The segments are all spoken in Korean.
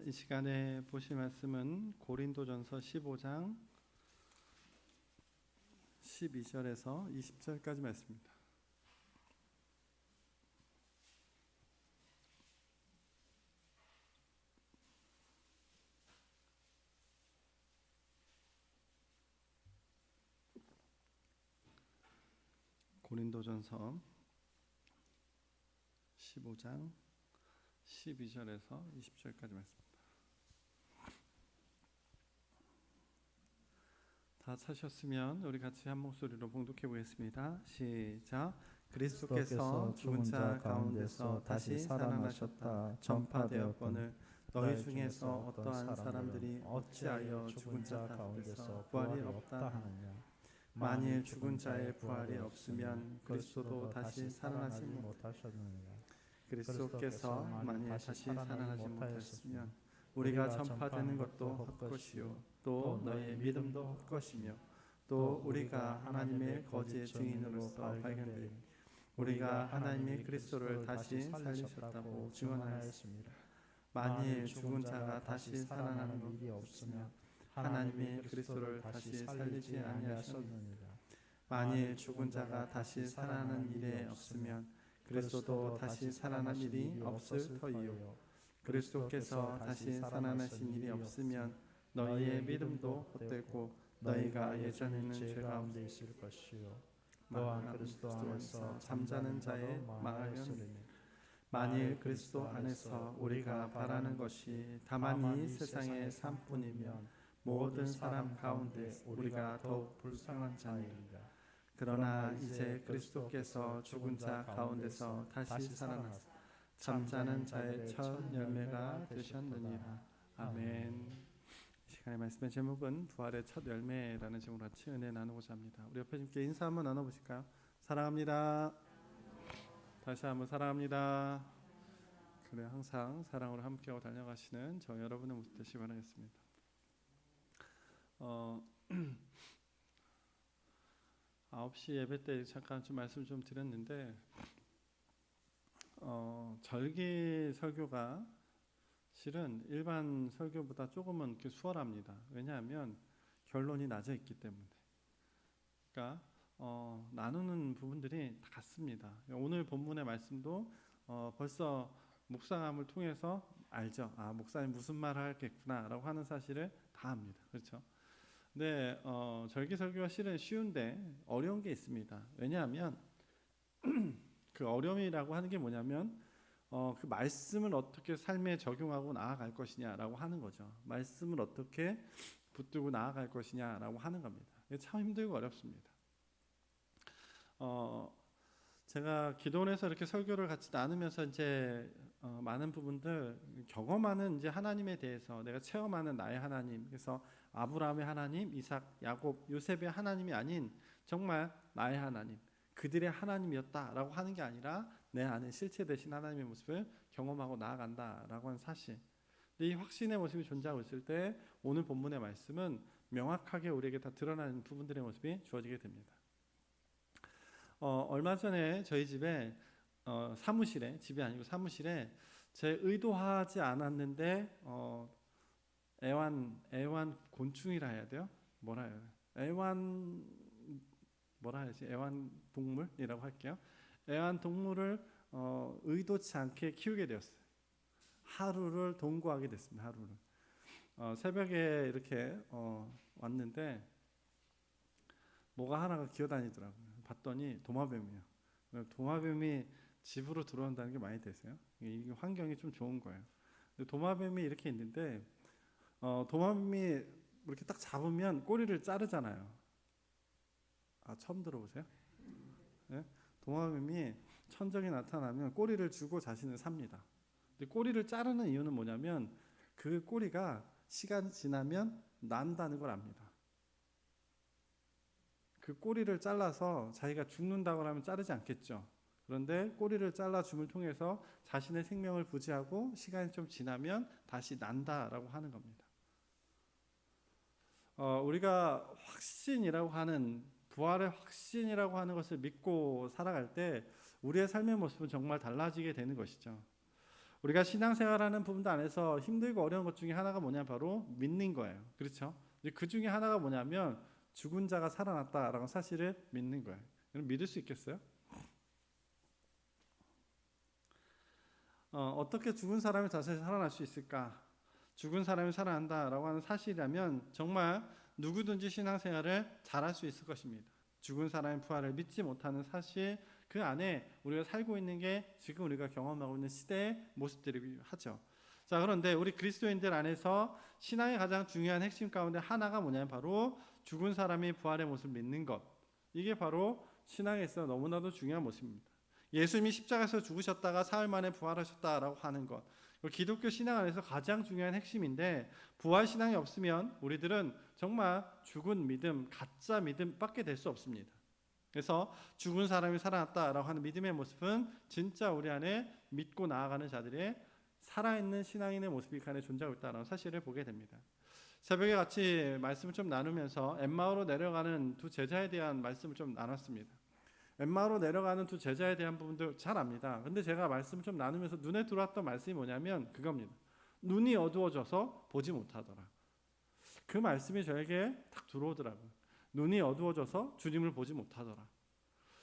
이 시간에 보실 말씀은 고린도전서 15장 12절에서 20절까지 말씀입니다. 고린도전서 15장 12절에서 20절까지 말씀입니다. 다 찾으셨으면 우리 같이 한 목소리로 봉독해 보겠습니다. 시작. 그리스도께서 죽은 자 가운데서 다시 살아나셨다 전파되었거늘 너희 중에서 어떠한 사람들이 어찌하여 죽은 자 가운데서 부활이 없다 하느냐. 만일 죽은 자의 부활이 없으면 그리스도도 다시 살아나지 못하셨느냐. 그리스도께서 만일 다시 살아나지 못하셨으면 우리가 전파되는 것도 헛것이요 또 너희의 믿음도 헛것이며 또 우리가 하나님의 거짓 증인으로서 발견되리 우리가 하나님의 그리스도를 다시 살리셨다고 증언하였습니다. 만일 죽은 자가 다시 살아나는 일이 없으면 하나님의 그리스도를 다시 살리지 아니하셨느니라. 만일 죽은 자가 다시 살아나는 일이 없으면 그리스도도 다시 살아난 일이 없을 터이요 그리스도께서 다시 살아나신 일이 없으면 너희의 믿음도 헛되고 너희가 예전에는 죄 가운데 있을 것이요 또한 그리스도 안에서 잠자는 자의 망하려니니 만일 그리스도 안에서 우리가 바라는 것이 다만 이 세상의 삶뿐이면 모든 사람 가운데 우리가 더욱 불쌍한 자이리라. 그러나 이제 그리스도께서 죽은 자 가운데서 다시 살아나서 잠자는 자의 첫 열매가 되셨느니라. 아멘. 이 시간의 말씀의 제목은 부활의 첫 열매라는 제목으로 같이 은혜 나누고자 합니다. 우리 옆에 분께 인사 한번 나눠보실까요? 사랑합니다. 다시 한번 사랑합니다. 그래 항상 사랑으로 함께하고 달려가시는 저 여러분의 모습 되시기 바라겠습니다. 9시 예배 때 잠깐 좀 말씀 좀 드렸는데 절기 설교가 실은 일반 설교보다 조금은 이렇게 수월합니다. 왜냐하면 결론이 나져 있기 때문에. 그러니까 나누는 부분들이 다 같습니다. 오늘 본문의 말씀도 벌써 묵상함을 통해서 알죠. 아, 목사님 무슨 말을 하겠구나라고 하는 사실을 다 압니다. 그렇죠? 네, 절기 설교가 실은 쉬운데 어려운 게 있습니다. 왜냐하면 그 어려움이라고 하는 게 뭐냐면 그 말씀을 어떻게 삶에 적용하고 나아갈 것이냐라고 하는 거죠. 말씀을 어떻게 붙들고 나아갈 것이냐라고 하는 겁니다. 이게 참 힘들고 어렵습니다. 제가 기도원에서 이렇게 설교를 같이 나누면서 이제 많은 부분들 경험하는 이제 하나님에 대해서 내가 체험하는 나의 하나님, 그래서 아브라함의 하나님, 이삭, 야곱, 요셉의 하나님이 아닌 정말 나의 하나님, 그들의 하나님이었다라고 하는 게 아니라 내 안에 실체 되신 하나님의 모습을 경험하고 나아간다라고 하는 사실. 근데 이 확신의 모습이 존재하고 있을 때 오늘 본문의 말씀은 명확하게 우리에게 다 드러나는 부분들의 모습이 주어지게 됩니다. 얼마 전에 저희 집에 사무실에, 집이 아니고 사무실에 제 의도하지 않았는데 애완 곤충이라 해야 돼요? 뭐라 해야 돼요? 애완동물이라고 할게요. 애완동물을 의도치 않게 키우게 되었어요. 하루를 동거하게 됐습니다. 하루를. 새벽에 이렇게 왔는데 뭐가 하나가 기어다니더라고요. 봤더니 도마뱀이에요. 도마뱀이 집으로 들어온다는 게 많이 되세요? 이게 환경이 좀 좋은 거예요. 도마뱀이 이렇게 있는데 도마뱀이 이렇게 딱 잡으면 꼬리를 자르잖아요. 처음 들어보세요? 네? 도마뱀이 천적이 나타나면 꼬리를 주고 자신을 삽니다. 근데 꼬리를 자르는 이유는 뭐냐면 그 꼬리가 시간이 지나면 난다는 걸 압니다. 그 꼬리를 잘라서 자기가 죽는다고 하면 자르지 않겠죠. 그런데 꼬리를 잘라줌을 통해서 자신의 생명을 부지하고 시간이 좀 지나면 다시 난다라고 하는 겁니다. 우리가 확신이라고 하는 부활의 확신이라고 하는 것을 믿고 살아갈 때 우리의 삶의 모습은 정말 달라지게 되는 것이죠. 우리가 신앙생활하는 부분도 안에서 힘들고 어려운 것 중에 하나가 뭐냐, 바로 믿는 거예요. 그렇죠? 그 중에 하나가 뭐냐면 죽은 자가 살아났다라는 사실을 믿는 거예요. 여러분 믿을 수 있겠어요? 어떻게 죽은 사람이 다시 살아날 수 있을까? 죽은 사람이 살아난다라고 하는 사실이라면 정말 누구든지 신앙생활을 잘할 수 있을 것입니다. 죽은 사람의 부활을 믿지 못하는 사실, 그 안에 우리가 살고 있는 게 지금 우리가 경험하고 있는 시대의 모습들이 하죠. 자, 그런데 우리 그리스도인들 안에서 신앙의 가장 중요한 핵심 가운데 하나가 뭐냐면 바로 죽은 사람이 부활의 모습을 믿는 것. 이게 바로 신앙에 있어 너무나도 중요한 모습입니다. 예수님이 십자가에서 죽으셨다가 사흘 만에 부활하셨다라고 하는 것, 기독교 신앙 안에서 가장 중요한 핵심인데, 부활 신앙이 없으면 우리들은 정말 죽은 믿음, 가짜 믿음밖에 될 수 없습니다. 그래서 죽은 사람이 살아났다라고 하는 믿음의 모습은 진짜 우리 안에 믿고 나아가는 자들의 살아있는 신앙인의 모습이 그 안에 존재하고 있다는 사실을 보게 됩니다. 새벽에 같이 말씀을 좀 나누면서 엠마오로 내려가는 두 제자에 대한 말씀을 좀 나눴습니다. 엠마오로 내려가는 두 제자에 대한 부분도 잘 압니다. 근데 제가 말씀을 좀 나누면서 눈에 들어왔던 말씀이 뭐냐면 그겁니다. 눈이 어두워져서 보지 못하더라. 그 말씀이 저에게 딱 들어오더라고요. 눈이 어두워져서 주님을 보지 못하더라.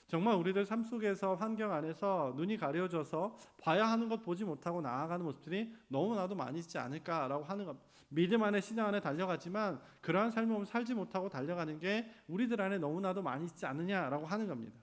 정말 우리들 삶 속에서 환경 안에서 눈이 가려져서 봐야 하는 것 보지 못하고 나아가는 모습들이 너무나도 많이 있지 않을까라고 하는 것. 믿음 안에 신앙 안에 달려가지만 그러한 삶을 살지 못하고 달려가는 게 우리들 안에 너무나도 많이 있지 않느냐라고 하는 겁니다.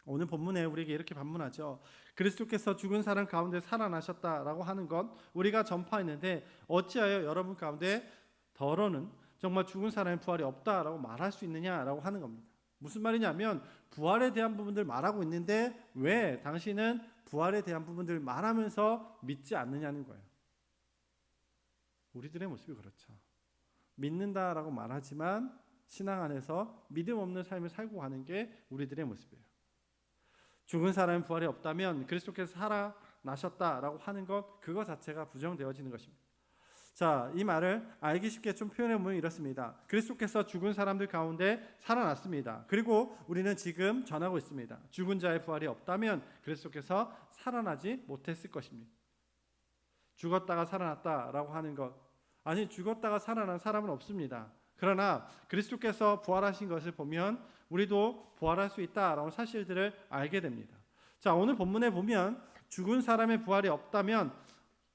오늘 본문에 우리에게 이렇게 반문하죠. 그리스도께서 죽은 사람 가운데 살아나셨다라고 하는 것 우리가 전파했는데 어찌하여 여러분 가운데 더러는 정말 죽은 사람의 부활이 없다라고 말할 수 있느냐라고 하는 겁니다. 무슨 말이냐면 부활에 대한 부분들 말하고 있는데 왜 당신은 부활에 대한 부분들 말하면서 믿지 않느냐는 거예요. 우리들의 모습이 그렇죠. 믿는다라고 말하지만 신앙 안에서 믿음 없는 삶을 살고 가는 게 우리들의 모습이에요. 죽은 사람의 부활이 없다면 그리스도께서 살아나셨다라고 하는 것 그거 자체가 부정되어지는 것입니다. 자, 이 말을 알기 쉽게 좀 표현해 보면 이렇습니다. 그리스도께서 죽은 사람들 가운데 살아났습니다. 그리고 우리는 지금 전하고 있습니다. 죽은 자의 부활이 없다면 그리스도께서 살아나지 못했을 것입니다. 죽었다가 살아났다라고 하는 것, 아니 죽었다가 살아난 사람은 없습니다. 그러나 그리스도께서 부활하신 것을 보면 우리도 부활할 수 있다라는 사실들을 알게 됩니다. 자, 오늘 본문에 보면 죽은 사람의 부활이 없다면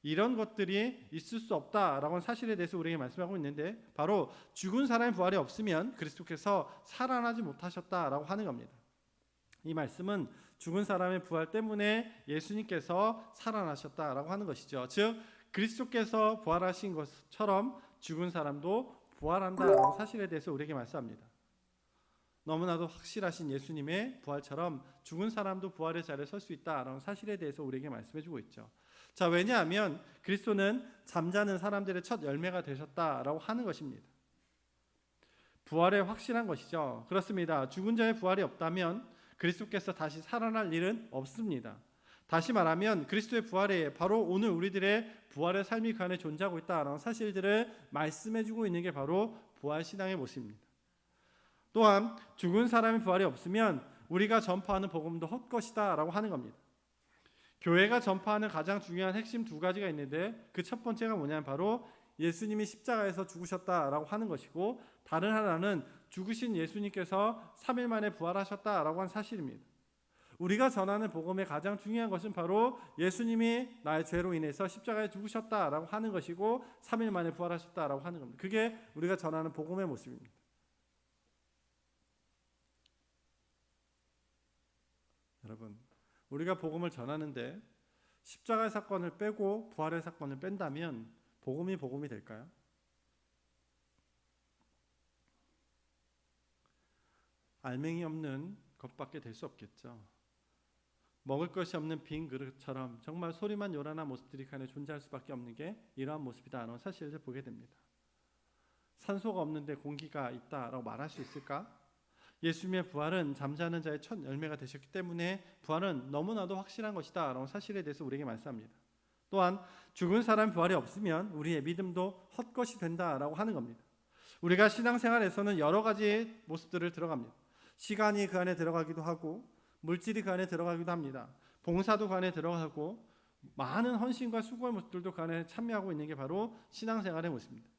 이런 것들이 있을 수 없다라고 하는 사실에 대해서 우리에게 말씀하고 있는데 바로 죽은 사람의 부활이 없으면 그리스도께서 살아나지 못하셨다라고 하는 겁니다. 이 말씀은 죽은 사람의 부활 때문에 예수님께서 살아나셨다라고 하는 것이죠. 즉 그리스도께서 부활하신 것처럼 죽은 사람도 부활한다라는 사실에 대해서 우리에게 말씀합니다. 너무나도 확실하신 예수님의 부활처럼 죽은 사람도 부활의 자리에 설 수 있다라는 사실에 대해서 우리에게 말씀해주고 있죠. 자, 왜냐하면 그리스도는 잠자는 사람들의 첫 열매가 되셨다라고 하는 것입니다. 부활에 확실한 것이죠. 그렇습니다. 죽은 자의 부활이 없다면 그리스도께서 다시 살아날 일은 없습니다. 다시 말하면 그리스도의 부활에 바로 오늘 우리들의 부활의 삶이 그 안에 존재하고 있다라는 사실들을 말씀해주고 있는 게 바로 부활신앙의 모습입니다. 또한 죽은 사람의 부활이 없으면 우리가 전파하는 복음도 헛것이다 라고 하는 겁니다. 교회가 전파하는 가장 중요한 핵심 두 가지가 있는데 그 첫 번째가 뭐냐면 바로 예수님이 십자가에서 죽으셨다라고 하는 것이고 다른 하나는 죽으신 예수님께서 3일 만에 부활하셨다라고 하는 사실입니다. 우리가 전하는 복음의 가장 중요한 것은 바로 예수님이 나의 죄로 인해서 십자가에 죽으셨다라고 하는 것이고 3일 만에 부활하셨다라고 하는 겁니다. 그게 우리가 전하는 복음의 모습입니다. 여러분, 우리가 복음을 전하는데 십자가의 사건을 빼고 부활의 사건을 뺀다면 복음이 될까요? 알맹이 없는 것밖에 될 수 없겠죠. 먹을 것이 없는 빈 그릇처럼 정말 소리만 요란한 모습들이 그 안에 존재할 수밖에 없는 게 이러한 모습이다라는 사실을 보게 됩니다. 산소가 없는데 공기가 있다라고 말할 수 있을까? 예수님의 부활은 잠자는 자의 첫 열매가 되셨기 때문에 부활은 너무나도 확실한 것이다 라는 사실에 대해서 우리에게 말씀합니다. 또한 죽은 사람 부활이 없으면 우리의 믿음도 헛것이 된다라고 하는 겁니다. 우리가 신앙생활에서는 여러 가지 모습들을 들어갑니다. 시간이 그 안에 들어가기도 하고 물질이 그 안에 들어가기도 합니다. 봉사도 그 안에 들어가고 많은 헌신과 수고의 모습들도 그 안에 참여하고 있는 게 바로 신앙생활의 모습입니다.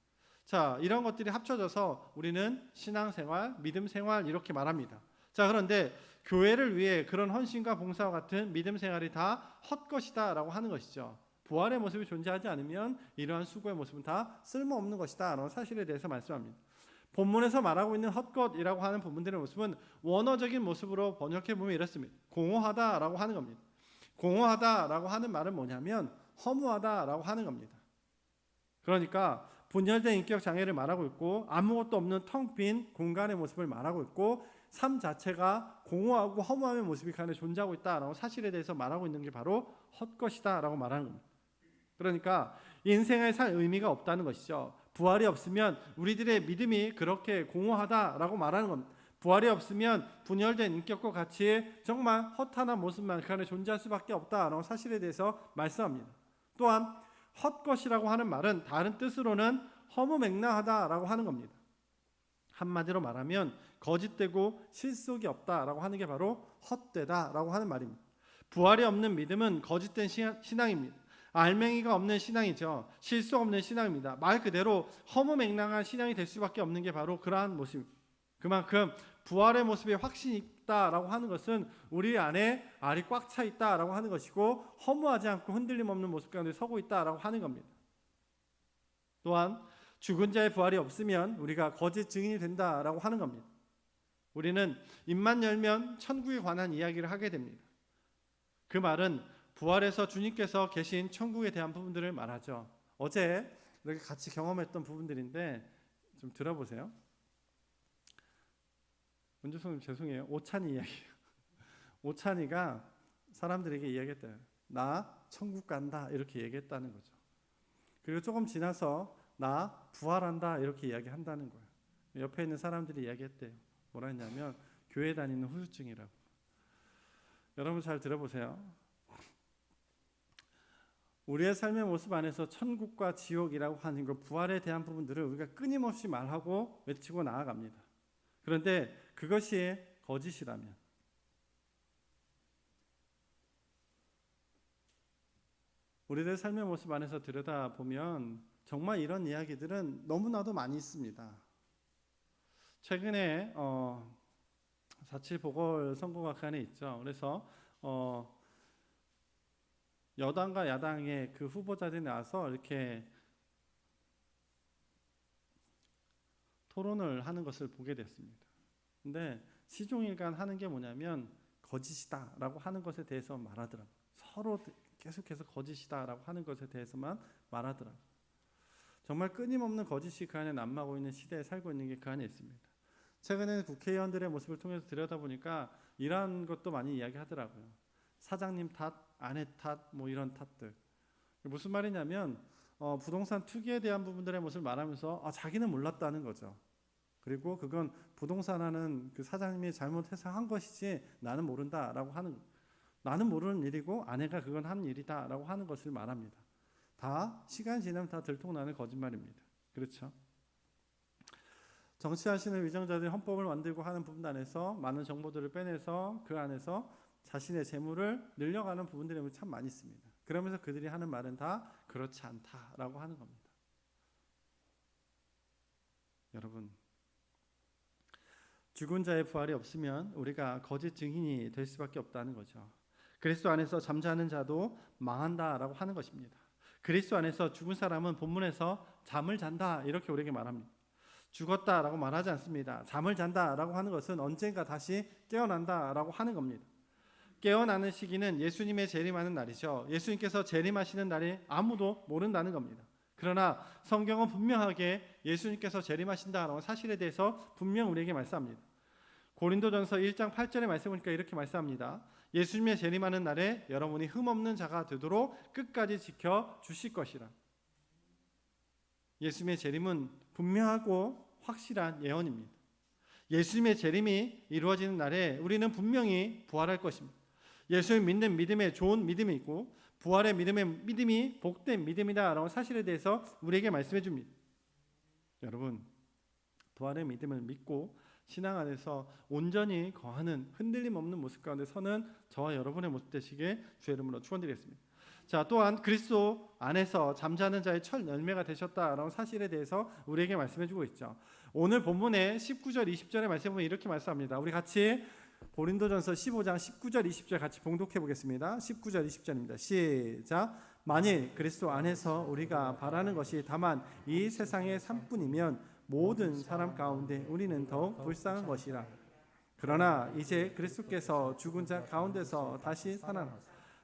자, 이런 것들이 합쳐져서 우리는 신앙생활, 믿음생활 이렇게 말합니다. 자, 그런데 교회를 위해 그런 헌신과 봉사와 같은 믿음생활이 다 헛것이다 라고 하는 것이죠. 부활의 모습이 존재하지 않으면 이러한 수고의 모습은 다 쓸모없는 것이다 라는 사실에 대해서 말씀합니다. 본문에서 말하고 있는 헛것이라고 하는 부분들의 모습은 원어적인 모습으로 번역해 보면 이렇습니다. 공허하다라고 하는 겁니다. 공허하다라고 하는 말은 뭐냐면 허무하다라고 하는 겁니다. 그러니까 분열된 인격 장애를 말하고 있고 아무것도 없는 텅 빈 공간의 모습을 말하고 있고 삶 자체가 공허하고 허무함의 모습이 그 안에 존재하고 있다라고 사실에 대해서 말하고 있는 게 바로 헛것이다라고 말하는 겁니다. 그러니까 인생에 살 의미가 없다는 것이죠. 부활이 없으면 우리들의 믿음이 그렇게 공허하다라고 말하는 겁니다. 부활이 없으면 분열된 인격과 같이 정말 허탄한 모습만 그 안에 존재할 수밖에 없다라는 사실에 대해서 말씀합니다. 또한 헛것이라고 하는 말은 다른 뜻으로는 허무맹랑하다라고 하는 겁니다. 한마디로 말하면 거짓되고 실속이 없다라고 하는 게 바로 헛되다라고 하는 말입니다. 부활이 없는 믿음은 거짓된 신앙입니다. 알맹이가 없는 신앙이죠. 실속 없는 신앙입니다. 말 그대로 허무맹랑한 신앙이 될 수밖에 없는 게 바로 그러한 모습입니다. 그만큼 부활의 모습에 확신이 있다라고 하는 것은 우리 안에 알이 꽉 차 있다라고 하는 것이고 허무하지 않고 흔들림 없는 모습 가운데 서고 있다라고 하는 겁니다. 또한 죽은 자의 부활이 없으면 우리가 거짓 증인이 된다라고 하는 겁니다. 우리는 입만 열면 천국에 관한 이야기를 하게 됩니다. 그 말은 부활에서 주님께서 계신 천국에 대한 부분들을 말하죠. 어제 이렇게 같이 경험했던 부분들인데 좀 들어보세요. 문주성님 죄송해요. 오찬이 이야기예요. 오찬이가 사람들에게 이야기했대요. 나 천국 간다 이렇게 얘기했다는 거죠. 그리고 조금 지나서 나 부활한다 이렇게 이야기한다는 거예요. 옆에 있는 사람들이 이야기했대요. 뭐라 했냐면 교회 다니는 후유증이라고. 여러분 잘 들어보세요. 우리의 삶의 모습 안에서 천국과 지옥이라고 하는 것, 부활에 대한 부분들을 우리가 끊임없이 말하고 외치고 나아갑니다. 그런데 그것이 거짓이라면 우리들 삶의 모습 안에서 들여다보면 정말 이런 이야기들은 너무나도 많이 있습니다. 최근에 4.7 보궐선거가 있죠. 그래서 여당과 야당의 그 후보자들이 나와서 이렇게 토론을 하는 것을 보게 됐습니다. 근데 시종일관 하는 게 뭐냐면 거짓이다라고 하는 것에 대해서 말하더라고요. 서로 계속해서 거짓이다라고 하는 것에 대해서만 말하더라고요. 정말 끊임없는 거짓이 그 안에 남아하고 있는 시대에 살고 있는 게 그 안에 있습니다. 최근에 국회의원들의 모습을 통해서 들여다보니까 이러한 것도 많이 이야기하더라고요. 사장님 탓, 아내 탓, 뭐 이런 탓들. 무슨 말이냐면 부동산 투기에 대한 부분들의 모습을 말하면서 자기는 몰랐다는 거죠. 그리고 그건 부동산하는 그 사장님이 잘못해서 한 것이지 나는 모른다라고 하는, 나는 모르는 일이고 아내가 그건 한 일이다라고 하는 것을 말합니다. 다 시간이 지나면 다 들통나는 거짓말입니다. 그렇죠? 정치하시는 위정자들이 헌법을 만들고 하는 부분 안에서 많은 정보들을 빼내서 그 안에서 자신의 재물을 늘려가는 부분들이 참 많이 있습니다. 그러면서 그들이 하는 말은 다 그렇지 않다라고 하는 겁니다. 여러분, 죽은 자의 부활이 없으면 우리가 거짓 증인이 될 수밖에 없다는 거죠. 그리스도 안에서 잠자는 자도 망한다라고 하는 것입니다. 그리스도 안에서 죽은 사람은 본문에서 잠을 잔다 이렇게 우리에게 말합니다. 죽었다라고 말하지 않습니다. 잠을 잔다라고 하는 것은 언젠가 다시 깨어난다라고 하는 겁니다. 깨어나는 시기는 예수님의 재림하는 날이죠. 예수님께서 재림하시는 날이 아무도 모른다는 겁니다. 그러나 성경은 분명하게 예수님께서 재림하신다라는 사실에 대해서 분명 우리에게 말씀합니다. 고린도전서 1장 8절의 말씀 보니까 이렇게 말씀합니다. 예수님의 재림하는 날에 여러분이 흠없는 자가 되도록 끝까지 지켜 주실 것이라. 예수님의 재림은 분명하고 확실한 예언입니다. 예수님의 재림이 이루어지는 날에 우리는 분명히 부활할 것입니다. 예수를 믿는 믿음에 좋은 믿음이 있고 부활의 믿음이 복된 믿음이다라는 사실에 대해서 우리에게 말씀해 줍니다. 여러분, 부활의 믿음을 믿고 신앙 안에서 온전히 거하는 흔들림 없는 모습 가운데 서는 저와 여러분의 모습 되시길 주의 이름으로 축원드리겠습니다. 자, 또한 그리스도 안에서 잠자는 자의 첫 열매가 되셨다라는 사실에 대해서 우리에게 말씀해 주고 있죠. 오늘 본문의 19절 20절의 말씀에 보면 이렇게 말씀합니다. 우리 같이 고린도전서 15장 19절 20절 같이 봉독해 보겠습니다. 19절 20절입니다. 시작. 만일 그리스도 안에서 우리가 바라는 것이 다만 이 세상의 삶뿐이면 모든 사람 가운데 우리는 더욱 불쌍한 것이라. 그러나 이제 그리스도께서 죽은 자 가운데서 다시 살아나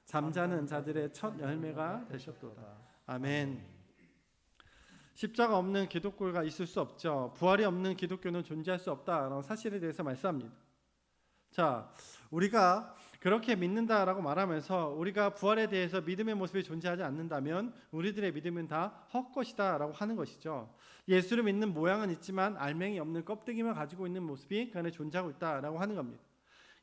잠자는 자들의 첫 열매가 되셨도다. 아멘. 십자가 없는 기독교가 있을 수 없죠. 부활이 없는 기독교는 존재할 수 없다라는 사실에 대해서 말씀합니다. 자, 우리가 그렇게 믿는다라고 말하면서 우리가 부활에 대해서 믿음의 모습이 존재하지 않는다면 우리들의 믿음은 다 헛것이다라고 하는 것이죠. 예수를 믿는 모양은 있지만 알맹이 없는 껍데기만 가지고 있는 모습이 그 안에 존재하고 있다라고 하는 겁니다.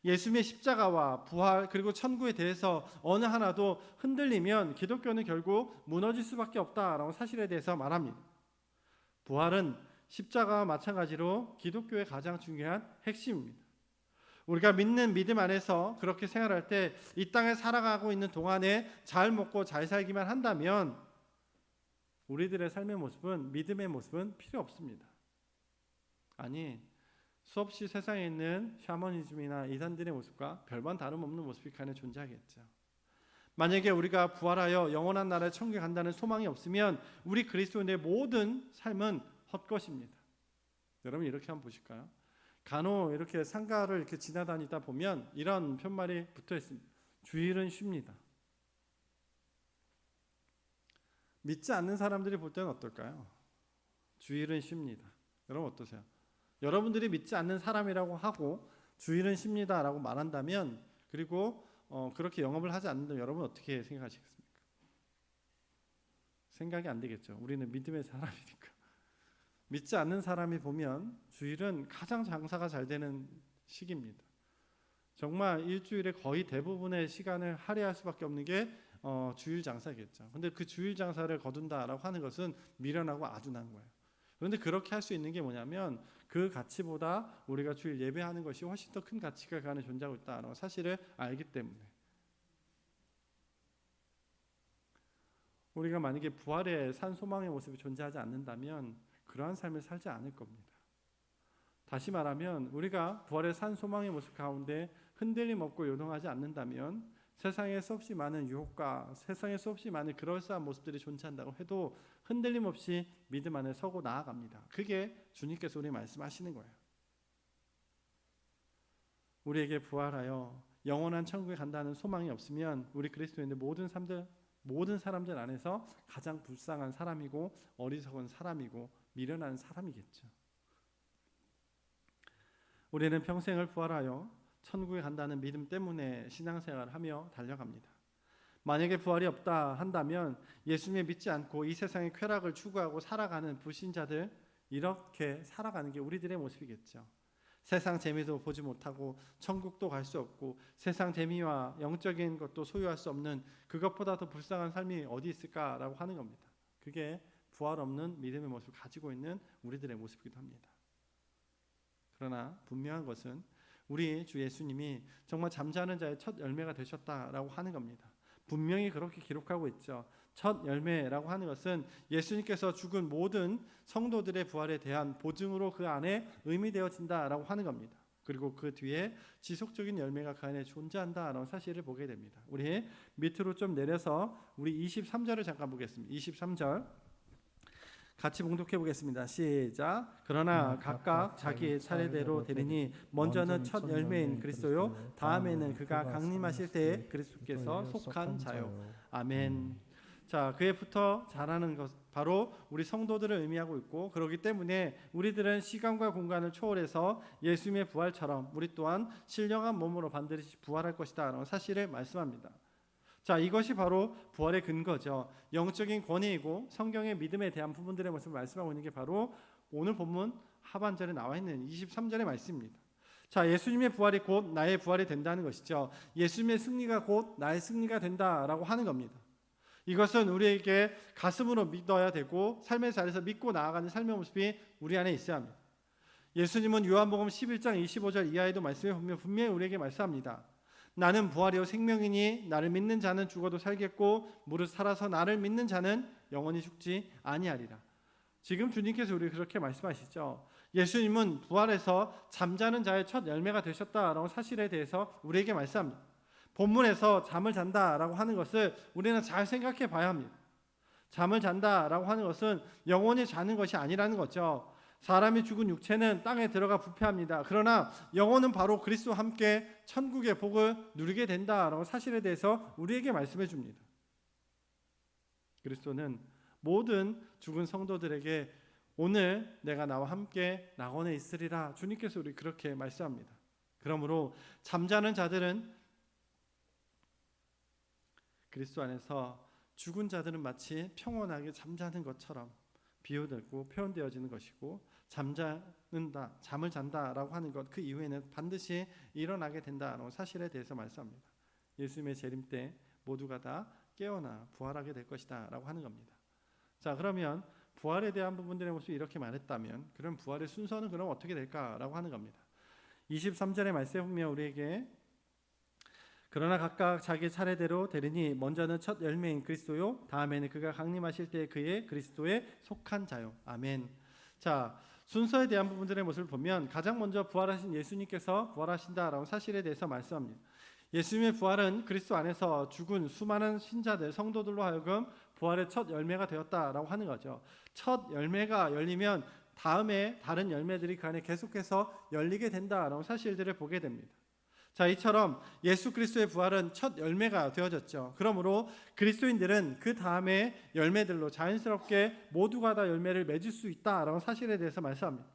예수님의 십자가와 부활 그리고 천국에 대해서 어느 하나도 흔들리면 기독교는 결국 무너질 수밖에 없다라는 사실에 대해서 말합니다. 부활은 십자가와 마찬가지로 기독교의 가장 중요한 핵심입니다. 우리가 믿는 믿음 안에서 그렇게 생활할 때 이 땅에 살아가고 있는 동안에 잘 먹고 잘 살기만 한다면 우리들의 삶의 모습은 믿음의 모습은 필요 없습니다. 아니, 수없이 세상에 있는 샤머니즘이나 이단들의 모습과 별반 다름없는 모습이 그 안에 존재하겠죠. 만약에 우리가 부활하여 영원한 나라에 천국에 간다는 소망이 없으면 우리 그리스도인의 모든 삶은 헛것입니다. 여러분 이렇게 한번 보실까요? 간혹 이렇게 상가를 이렇게 지나다니다 보면 이런 편말이 붙어 있습니다. 주일은 쉽니다. 믿지 않는 사람들이 볼 때는 어떨까요? 주일은 쉽니다. 여러분 어떠세요? 여러분들이 믿지 않는 사람이라고 하고 주일은 쉽니다라고 말한다면 그리고 그렇게 영업을 하지 않는다면 여러분 어떻게 생각하시겠습니까? 생각이 안 되겠죠. 우리는 믿음의 사람이니까. 믿지 않는 사람이 보면 주일은 가장 장사가 잘 되는 시기입니다. 정말 일주일에 거의 대부분의 시간을 할애할 수밖에 없는 게 주일 장사겠죠. 근데 그 주일 장사를 거둔다라고 하는 것은 미련하고 아둔한 거예요. 그런데 그렇게 할 수 있는 게 뭐냐면 그 가치보다 우리가 주일 예배하는 것이 훨씬 더 큰 가치가 그 안에 존재하고 있다는 사실을 알기 때문에 우리가 만약에 부활의 산 소망의 모습이 존재하지 않는다면 그러한 삶을 살지 않을 겁니다. 다시 말하면 우리가 부활의 산 소망의 모습 가운데 흔들림 없고 요동하지 않는다면 세상에 수없이 많은 유혹과 세상에 수없이 많은 그럴싸한 모습들이 존재한다고 해도 흔들림 없이 믿음 안에 서고 나아갑니다. 그게 주님께서 우리 말씀하시는 거예요. 우리에게 부활하여 영원한 천국에 간다는 소망이 없으면 우리 그리스도인의 모든 사람들 안에서 가장 불쌍한 사람이고 어리석은 사람이고 미련한 사람이겠죠. 우리는 평생을 부활하여 천국에 간다는 믿음 때문에 신앙생활을 하며 달려갑니다. 만약에 부활이 없다 한다면 예수님을 믿지 않고 이 세상의 쾌락을 추구하고 살아가는 불신자들 이렇게 살아가는 게 우리들의 모습이겠죠. 세상 재미도 보지 못하고 천국도 갈 수 없고 세상 재미와 영적인 것도 소유할 수 없는 그것보다 더 불쌍한 삶이 어디 있을까라고 하는 겁니다. 그게 부활 없는 믿음의 모습을 가지고 있는 우리들의 모습이기도 합니다. 그러나 분명한 것은 우리 주 예수님이 정말 잠자는 자의 첫 열매가 되셨다라고 하는 겁니다. 분명히 그렇게 기록하고 있죠. 첫 열매라고 하는 것은 예수님께서 죽은 모든 성도들의 부활에 대한 보증으로 그 안에 의미되어진다라고 하는 겁니다. 그리고 그 뒤에 지속적인 열매가 그 안에 존재한다라는 사실을 보게 됩니다. 우리 밑으로 좀 내려서 우리 23절을 잠깐 보겠습니다. 23절 같이 봉독해 보겠습니다. 시작. 그러나 각각 자기의 차례대로 되리니 먼저는 첫 열매인 그리스도요 다음에는 그가 강림하실 때에 그리스도께서 속한 자요. 아멘. 자, 그에부터 자라는 것 바로 우리 성도들을 의미하고 있고 그렇기 때문에 우리들은 시간과 공간을 초월해서 예수님의 부활처럼 우리 또한 신령한 몸으로 반드시 부활할 것이다 라는 사실을 말씀합니다. 자, 이것이 바로 부활의 근거죠. 영적인 권위이고 성경의 믿음에 대한 부분들의 모습을 말씀하고 있는 게 바로 오늘 본문 하반절에 나와 있는 23절의 말씀입니다. 자, 예수님의 부활이 곧 나의 부활이 된다는 것이죠. 예수님의 승리가 곧 나의 승리가 된다라고 하는 겁니다. 이것은 우리에게 가슴으로 믿어야 되고 삶의 자리에서 믿고 나아가는 삶의 모습이 우리 안에 있어야 합니다. 예수님은 요한복음 11장 25절 이하에도 말씀해 보면 분명히 우리에게 말씀합니다. 나는 부활이요 생명이니 나를 믿는 자는 죽어도 살겠고 무릇 살아서 나를 믿는 자는 영원히 죽지 아니하리라. 지금 주님께서 우리 그렇게 말씀하시죠. 예수님은 부활해서 잠자는 자의 첫 열매가 되셨다라는 사실에 대해서 우리에게 말씀합니다. 본문에서 잠을 잔다라고 하는 것을 우리는 잘 생각해 봐야 합니다. 잠을 잔다라고 하는 것은 영원히 자는 것이 아니라는 거죠. 사람이 죽은 육체는 땅에 들어가 부패합니다. 그러나 영혼은 바로 그리스도와 함께 천국의 복을 누리게 된다라는 사실에 대해서 우리에게 말씀해 줍니다. 그리스도는 모든 죽은 성도들에게 오늘 내가 나와 함께 낙원에 있으리라 주님께서 우리 그렇게 말씀합니다. 그러므로 잠자는 자들은 그리스도 안에서 죽은 자들은 마치 평온하게 잠자는 것처럼 비유되고 표현되어지는 것이고 잠을 잔다라고 하는 것 그 이후에는 반드시 일어나게 된다는 사실에 대해서 말씀합니다. 예수님의 재림 때 모두가 다 깨어나 부활하게 될 것이다 라고 하는 겁니다. 자, 그러면 부활에 대한 부분들의 모습이 이렇게 말했다면 그럼 부활의 순서는 그럼 어떻게 될까라고 하는 겁니다. 23절의 말씀에 보면 우리에게 그러나 각각 자기 차례대로 되리니 먼저는 첫 열매인 그리스도요 다음에는 그가 강림하실 때 그의 그리스도에 속한 자요. 아멘. 자, 순서에 대한 부분들의 모습을 보면 가장 먼저 부활하신 예수님께서 부활하신다라는 사실에 대해서 말씀합니다. 예수님의 부활은 그리스도 안에서 죽은 수많은 신자들 성도들로 하여금 부활의 첫 열매가 되었다라고 하는 거죠. 첫 열매가 열리면 다음에 다른 열매들이 그 안에 계속해서 열리게 된다라는 사실들을 보게 됩니다. 자, 이처럼 예수 그리스도의 부활은 첫 열매가 되어졌죠. 그러므로 그리스도인들은 그 다음에 열매들로 자연스럽게 모두가 다 열매를 맺을 수 있다라는 사실에 대해서 말씀합니다.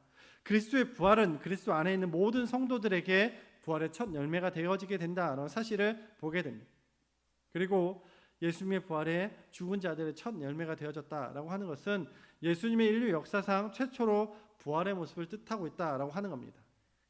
그리스도의 부활은 그리스도 안에 있는 모든 성도들에게 부활의 첫 열매가 되어지게 된다라는 사실을 보게 됩니다. 그리고 예수님의 부활에 죽은 자들의 첫 열매가 되어졌다라고 하는 것은 예수님의 인류 역사상 최초로 부활의 모습을 뜻하고 있다라고 하는 겁니다.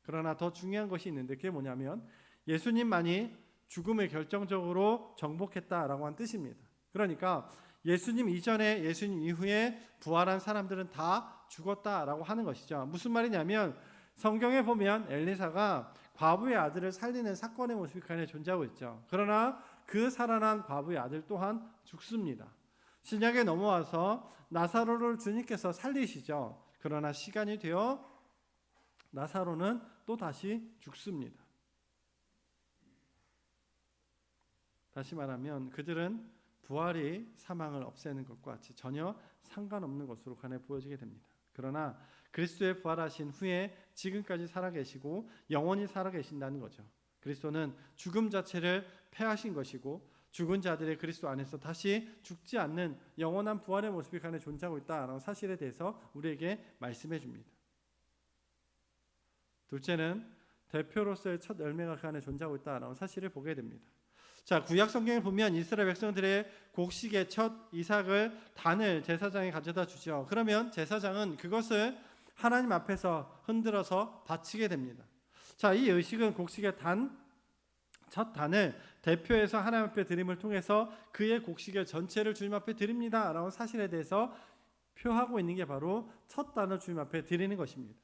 그러나 더 중요한 것이 있는데 그게 뭐냐면 예수님만이 죽음을 결정적으로 정복했다라고 하는 뜻입니다. 그러니까 예수님 이전에 예수님 이후에 부활한 사람들은 다 죽었다라고 하는 것이죠. 무슨 말이냐면 성경에 보면 엘리사가 과부의 아들을 살리는 사건의 모습이 그 안에 존재하고 있죠. 그러나 그 살아난 과부의 아들 또한 죽습니다. 신약에 넘어와서 나사로를 주님께서 살리시죠. 그러나 시간이 되어 나사로는 또 다시 죽습니다. 다시 말하면 그들은 부활이 사망을 없애는 것과 같이 전혀 상관없는 것으로 간에 보여지게 됩니다. 그러나 그리스도의 부활하신 후에 지금까지 살아계시고 영원히 살아계신다는 거죠. 그리스도는 죽음 자체를 패하신 것이고 죽은 자들의 그리스도 안에서 다시 죽지 않는 영원한 부활의 모습이 간에 존재하고 있다는 사실에 대해서 우리에게 말씀해 줍니다. 둘째는 대표로서의 첫 열매가 그 안에 존재하고 있다는 사실을 보게 됩니다. 자, 구약 성경에 보면 이스라엘 백성들의 곡식의 첫 이삭을 단을 제사장에 가져다 주죠. 그러면 제사장은 그것을 하나님 앞에서 흔들어서 바치게 됩니다. 자, 이 의식은 곡식의 첫 단을 대표해서 하나님 앞에 드림을 통해서 그의 곡식의 전체를 주님 앞에 드립니다 라는 사실에 대해서 표하고 있는 게 바로 첫 단을 주님 앞에 드리는 것입니다.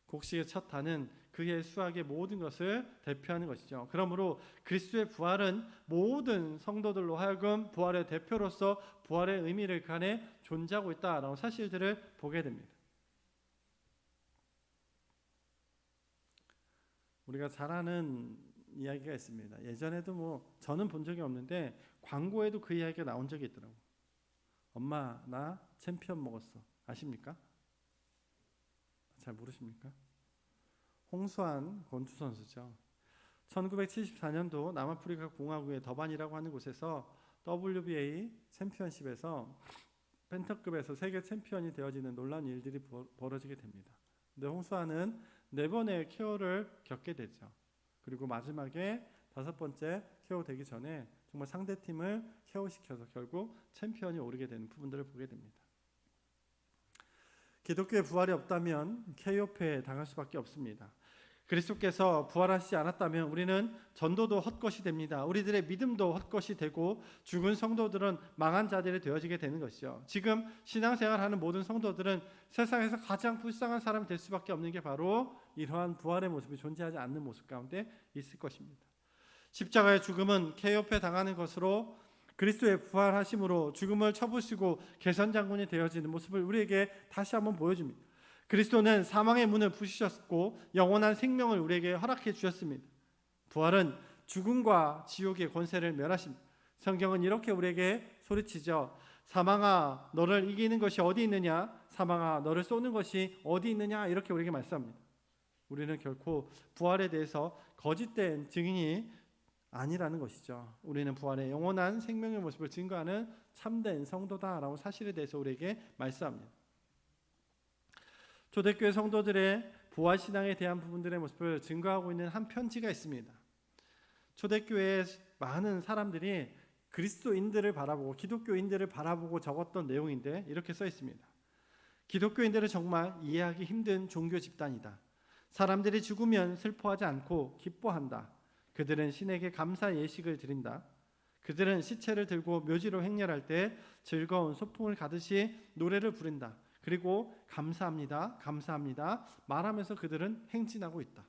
곡식의 첫 단은 그의 수확의 모든 것을 대표하는 것이죠. 그러므로 그리스도의 부활은 모든 성도들로 하여금 부활의 대표로서 부활의 의미를 그 안에 존재하고 있다라는 사실들을 보게 됩니다. 우리가 잘 아는 이야기가 있습니다. 예전에도 저는 본 적이 없는데 광고에도 그 이야기가 나온 적이 있더라고요. 엄마 나 챔피언 먹었어. 아십니까? 잘 모르십니까? 홍수환 권투 선수죠. 1974년도 남아프리카 공화국의 더반이라고 하는 곳에서 WBA 챔피언십에서 펜터급에서 세계 챔피언이 되어지는 놀라운 일들이 벌어지게 됩니다. 근데 홍수환은 4번의 KO를 겪게 되죠. 그리고 마지막에 5번째 KO 되기 전에 정말 상대팀을 KO시켜서 결국 챔피언이 오르게 되는 부분들을 보게 됩니다. 기독교의 부활이 없다면 KO패에 당할 수밖에 없습니다. 그리스도께서 부활하시지 않았다면 우리는 전도도 헛것이 됩니다. 우리들의 믿음도 헛것이 되고 죽은 성도들은 망한 자들이 되어지게 되는 것이죠. 지금 신앙생활하는 모든 성도들은 세상에서 가장 불쌍한 사람이 될 수밖에 없는 게 바로 이러한 부활의 모습이 존재하지 않는 모습 가운데 있을 것입니다. 십자가의 죽음은 개업해 당하는 것으로 그리스도의 부활하심으로 죽음을 쳐부수고 개선장군이 되어지는 모습을 우리에게 다시 한번 보여줍니다. 그리스도는 사망의 문을 부수셨고 영원한 생명을 우리에게 허락해 주셨습니다. 부활은 죽음과 지옥의 권세를 멸하십니다. 성경은 이렇게 우리에게 소리치죠. 사망아 너를 이기는 것이 어디 있느냐, 사망아 너를 쏘는 것이 어디 있느냐, 이렇게 우리에게 말씀합니다. 우리는 결코 부활에 대해서 거짓된 증인이 아니라는 것이죠. 우리는 부활의 영원한 생명의 모습을 증거하는 참된 성도다라고 사실에 대해서 우리에게 말씀합니다. 초대교회 성도들의 부활 신앙에 대한 부분들의 모습을 증거하고 있는 한 편지가 있습니다. 초대교회의 많은 사람들이 그리스도인들을 바라보고 기독교인들을 바라보고 적었던 내용인데 이렇게 써 있습니다. 기독교인들은 정말 이해하기 힘든 종교 집단이다. 사람들이 죽으면 슬퍼하지 않고 기뻐한다. 그들은 신에게 감사 예식을 드린다. 그들은 시체를 들고 묘지로 행렬할 때 즐거운 소풍을 가듯이 노래를 부른다. 그리고 감사합니다, 감사합니다 말하면서 그들은 행진하고 있다.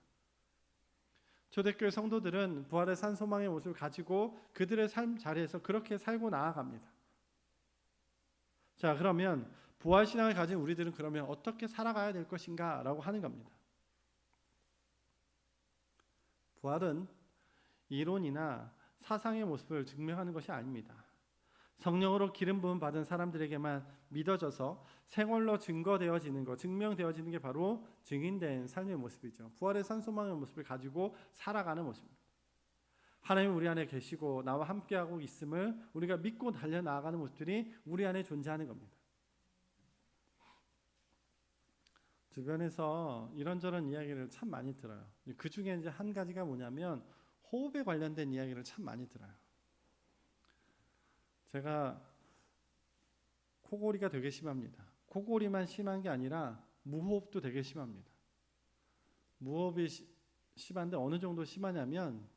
초대교회 성도들은 부활의 산 소망의 모습을 가지고 그들의 삶 자리에서 그렇게 살고 나아갑니다. 자, 그러면 부활 신앙을 가진 우리들은 그러면 어떻게 살아가야 될 것인가 라고 하는 겁니다. 부활은 이론이나 사상의 모습을 증명하는 것이 아닙니다. 성령으로 기름 부음 받은 사람들에게만 믿어져서 생활로 증거되어지는 것, 증명되어지는 게 바로 증인된 삶의 모습이죠. 부활의 산 소망의 모습을 가지고 살아가는 모습입니다. 하나님 우리 안에 계시고 나와 함께하고 있음을 우리가 믿고 달려나가는 모습들이 우리 안에 존재하는 겁니다. 주변에서 이런저런 이야기를 참 많이 들어요. 그 중에 이제 한 가지가 뭐냐면 호흡에 관련된 이야기를 참 많이 들어요. 제가 코골이가 되게 심합니다. 코골이만 심한 게 아니라 무호흡도 되게 심합니다. 무호흡이 심한데 어느 정도 심하냐면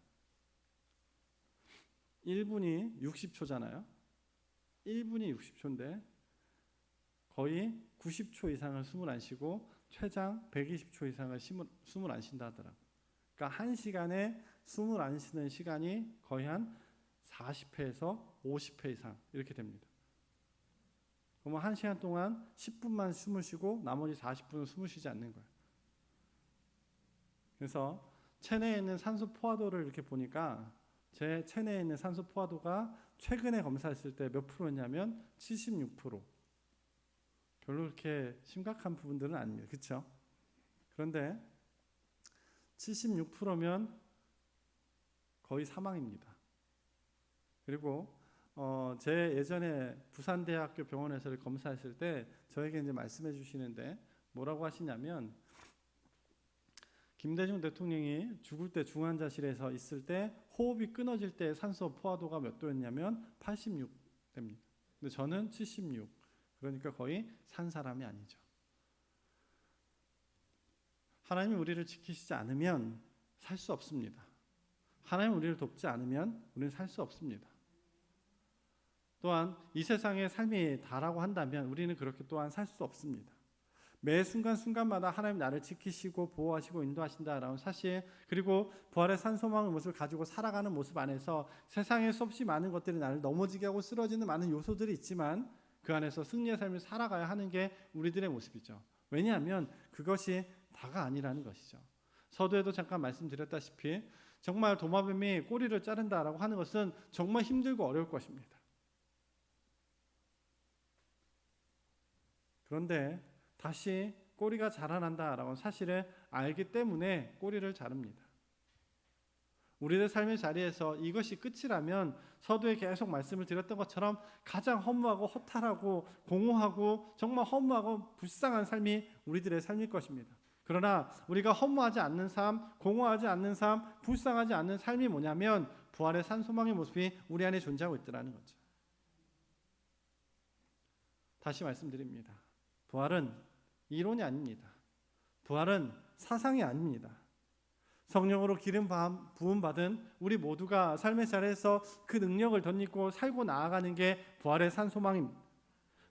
1분이 60초잖아요. 1분이 60초인데 거의 90초 이상을 숨을 안 쉬고 최장 120초 이상을 숨을 안 쉰다 하더라고요. 그러니까 1시간에 숨을 안 쉬는 시간이 거의 한 40회에서 50회 이상 이렇게 됩니다. 그러면 1시간 동안 10분만 숨을 쉬고 나머지 40분은 숨을 쉬지 않는 거예요. 그래서 체내에 있는 산소 포화도를 이렇게 보니까 제 체내에 있는 산소 포화도가 최근에 검사했을 때 몇 프로였냐면 76%. 별로 그렇게 심각한 부분들은 아닙니다. 그렇죠? 그런데 76%면 거의 사망입니다. 그리고 제 예전에 부산대학교 병원에서 검사했을 때 저에게 이제 말씀해 주시는데 뭐라고 하시냐면 김대중 대통령이 죽을 때 중환자실에서 있을 때 호흡이 끊어질 때 산소 포화도가 몇 도였냐면 86대입니다. 근데 저는 76. 그러니까 거의 산 사람이 아니죠. 하나님이 우리를 지키시지 않으면 살 수 없습니다. 하나님이 우리를 돕지 않으면 우리는 살 수 없습니다. 또한 이 세상의 삶이 다라고 한다면 우리는 그렇게 또한 살 수 없습니다. 매 순간순간마다 하나님 나를 지키시고 보호하시고 인도하신다라는 사실, 그리고 부활의 산 소망의 모습을 가지고 살아가는 모습 안에서 세상에 수없이 많은 것들이 나를 넘어지게 하고 쓰러지는 많은 요소들이 있지만 그 안에서 승리의 삶을 살아가야 하는 게 우리들의 모습이죠. 왜냐하면 그것이 다가 아니라는 것이죠. 서두에도 잠깐 말씀드렸다시피 정말 도마뱀이 꼬리를 자른다라고 하는 것은 정말 힘들고 어려울 것입니다. 그런데 다시 꼬리가 자라난다라는 사실을 알기 때문에 꼬리를 자릅니다. 우리의 삶의 자리에서 이것이 끝이라면 서두에 계속 말씀을 드렸던 것처럼 가장 허무하고 허탈하고 공허하고 정말 허무하고 불쌍한 삶이 우리들의 삶일 것입니다. 그러나 우리가 허무하지 않는 삶, 공허하지 않는 삶, 불쌍하지 않는 삶이 뭐냐면 부활의 산 소망의 모습이 우리 안에 존재하고 있더라는 거죠. 다시 말씀드립니다. 부활은 이론이 아닙니다. 부활은 사상이 아닙니다. 성령으로 기름 부음 받은 우리 모두가 삶의 자리에서 그 능력을 덧입고 살고 나아가는 게 부활의 산 소망입니다.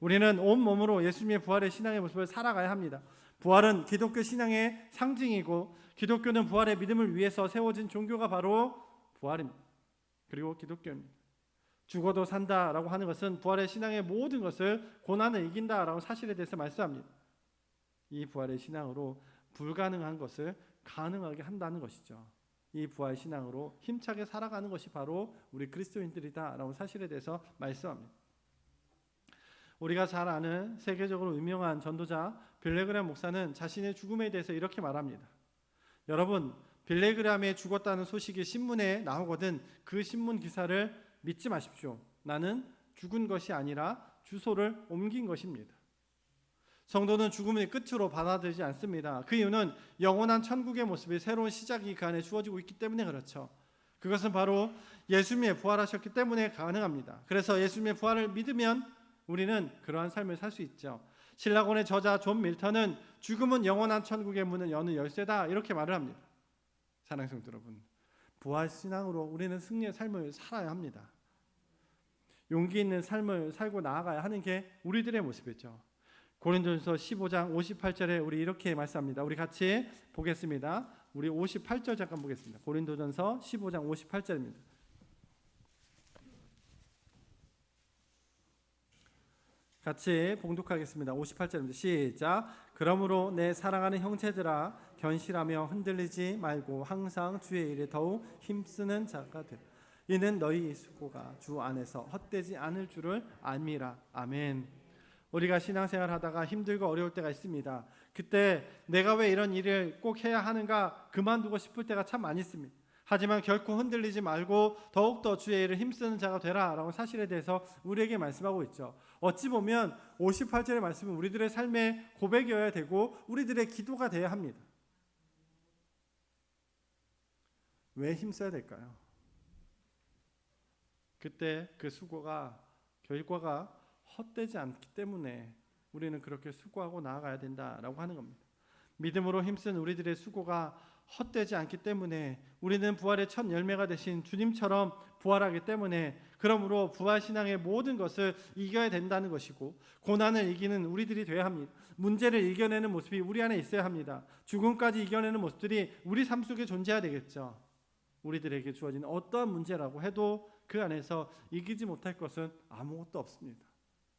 우리는 온 몸으로 예수님의 부활의 신앙의 모습을 살아가야 합니다. 부활은 기독교 신앙의 상징이고 기독교는 부활의 믿음을 위해서 세워진 종교가 바로 부활입니다. 그리고 기독교입니다. 죽어도 산다라고 하는 것은 부활의 신앙의 모든 것을 고난을 이긴다라고 사실에 대해서 말씀합니다. 이 부활의 신앙으로 불가능한 것을 가능하게 한다는 것이죠. 이 부활 신앙으로 힘차게 살아가는 것이 바로 우리 그리스도인들이다라고 사실에 대해서 말씀합니다. 우리가 잘 아는 세계적으로 유명한 전도자 빌레그램 목사는 자신의 죽음에 대해서 이렇게 말합니다. 여러분, 빌레그램이 죽었다는 소식이 신문에 나오거든 그 신문 기사를 믿지 마십시오. 나는 죽은 것이 아니라 주소를 옮긴 것입니다. 성도는 죽음의 끝으로 받아들이지 않습니다. 그 이유는 영원한 천국의 모습이 새로운 시작이 그 안에 주어지고 있기 때문에 그렇죠. 그것은 바로 예수님이 부활하셨기 때문에 가능합니다. 그래서 예수님의 부활을 믿으면 우리는 그러한 삶을 살 수 있죠. 신라곤의 저자 존 밀턴은 죽음은 영원한 천국의 문을 여는 열쇠다 이렇게 말을 합니다. 사랑하는 성도 여러분, 부활 신앙으로 우리는 승리의 삶을 살아야 합니다. 용기 있는 삶을 살고 나아가야 하는 게 우리들의 모습이죠. 고린도전서 15장 58절에 우리 이렇게 말씀합니다. 우리 같이 보겠습니다. 우리 58절 잠깐 보겠습니다. 고린도전서 15장 58절입니다. 같이 봉독하겠습니다. 58절입니다. 시작. 그러므로 내 사랑하는 형제들아 견실하며 흔들리지 말고 항상 주의 일에 더욱 힘쓰는 자가 되라. 이는 너희 수고가 주 안에서 헛되지 않을 줄을 알미라. 아멘. 우리가 신앙생활 하다가 힘들고 어려울 때가 있습니다. 그때 내가 왜 이런 일을 꼭 해야 하는가 그만두고 싶을 때가 참 많이 있습니다. 하지만 결코 흔들리지 말고 더욱더 주의 일을 힘쓰는 자가 되라 라고 사실에 대해서 우리에게 말씀하고 있죠. 어찌 보면 58절의 말씀은 우리들의 삶의 고백이어야 되고 우리들의 기도가 되어야 합니다. 왜 힘써야 될까요? 그때 그 수고가 결과가 헛되지 않기 때문에 우리는 그렇게 수고하고 나아가야 된다라고 하는 겁니다. 믿음으로 힘쓴 우리들의 수고가 헛되지 않기 때문에 우리는 부활의 첫 열매가 되신 주님처럼 부활하기 때문에 그러므로 부활신앙의 모든 것을 이겨야 된다는 것이고 고난을 이기는 우리들이 되어야 합니다. 문제를 이겨내는 모습이 우리 안에 있어야 합니다. 죽음까지 이겨내는 모습들이 우리 삶 속에 존재해야 되겠죠. 우리들에게 주어진 어떠한 문제라고 해도 그 안에서 이기지 못할 것은 아무것도 없습니다.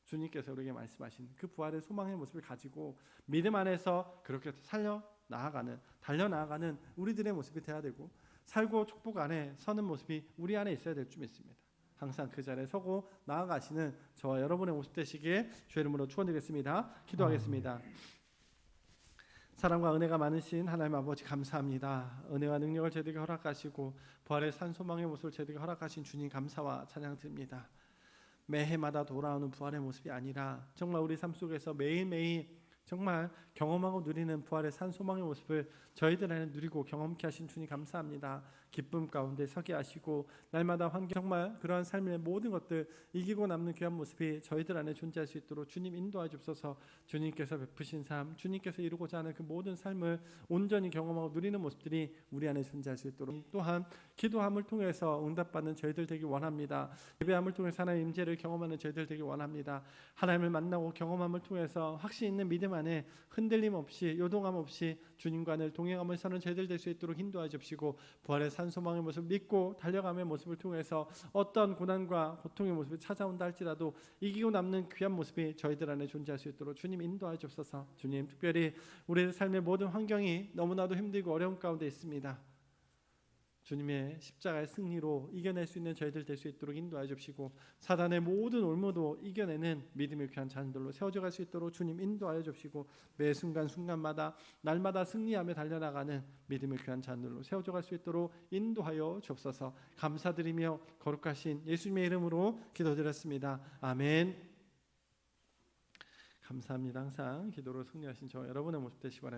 주님께서 우리에게 말씀하신 그 부활의 소망의 모습을 가지고 믿음 안에서 그렇게 달려나아가는 우리들의 모습이 되어야 되고 살고 축복 안에 서는 모습이 우리 안에 있어야 될 줄 믿습니다. 항상 그 자리에 서고 나아가시는 저와 여러분의 모습 되시기에 주의 이름으로 축원드리겠습니다. 기도하겠습니다. 사랑과 은혜가 많으신 하나님 아버지 감사합니다. 은혜와 능력을 저희들에게 허락하시고 부활의 산 소망의 모습을 저희들에게 허락하신 주님 감사와 찬양 드립니다. 매해마다 돌아오는 부활의 모습이 아니라 정말 우리 삶 속에서 매일매일 정말 경험하고 누리는 부활의 산 소망의 모습을 저희들 안에 누리고 경험케 하신 주님 감사합니다. 기쁨 가운데 서게 하시고 날마다 환경 정말 그러한 삶의 모든 것들 이기고 남는 귀한 모습이 저희들 안에 존재할 수 있도록 주님 인도하여 주옵소서. 주님께서 베푸신 삶, 주님께서 이루고자 하는 그 모든 삶을 온전히 경험하고 누리는 모습들이 우리 안에 존재할 수 있도록 또한 기도함을 통해서 응답받는 저희들 되기 원합니다. 예배함을 통해서 하나님의 임재를 경험하는 저희들 되기 원합니다. 하나님을 만나고 경험함을 통해서 확신 있는 믿음 안에 흔들림 없이 요동함 없이 주님과 늘 동행함을 사는 저희들 될 수 있도록 인도하여 주시고 부활의 산 소망의 모습 믿고 달려감의 모습을 통해서 어떤 고난과 고통의 모습이 찾아온다 할지라도 이기고 남는 귀한 모습이 저희들 안에 존재할 수 있도록 주님 인도하여 주옵소서. 주님 특별히 우리의 삶의 모든 환경이 너무나도 힘들고 어려운 가운데 있습니다. 주님의 십자가의 승리로 이겨낼 수 있는 저희들 될 수 있도록 인도하여 주시고 사단의 모든 올무도 이겨내는 믿음의 귀한 자녀들로 세워져갈 수 있도록 주님 인도하여 주시고 매 순간순간마다 날마다 승리하며 달려나가는 믿음의 귀한 자녀들로 세워져갈 수 있도록 인도하여 주옵소서. 감사드리며 거룩하신 예수님의 이름으로 기도드렸습니다. 아멘. 감사합니다. 항상 기도로 승리하신 저 여러분의 모습 되시기 바랍니다.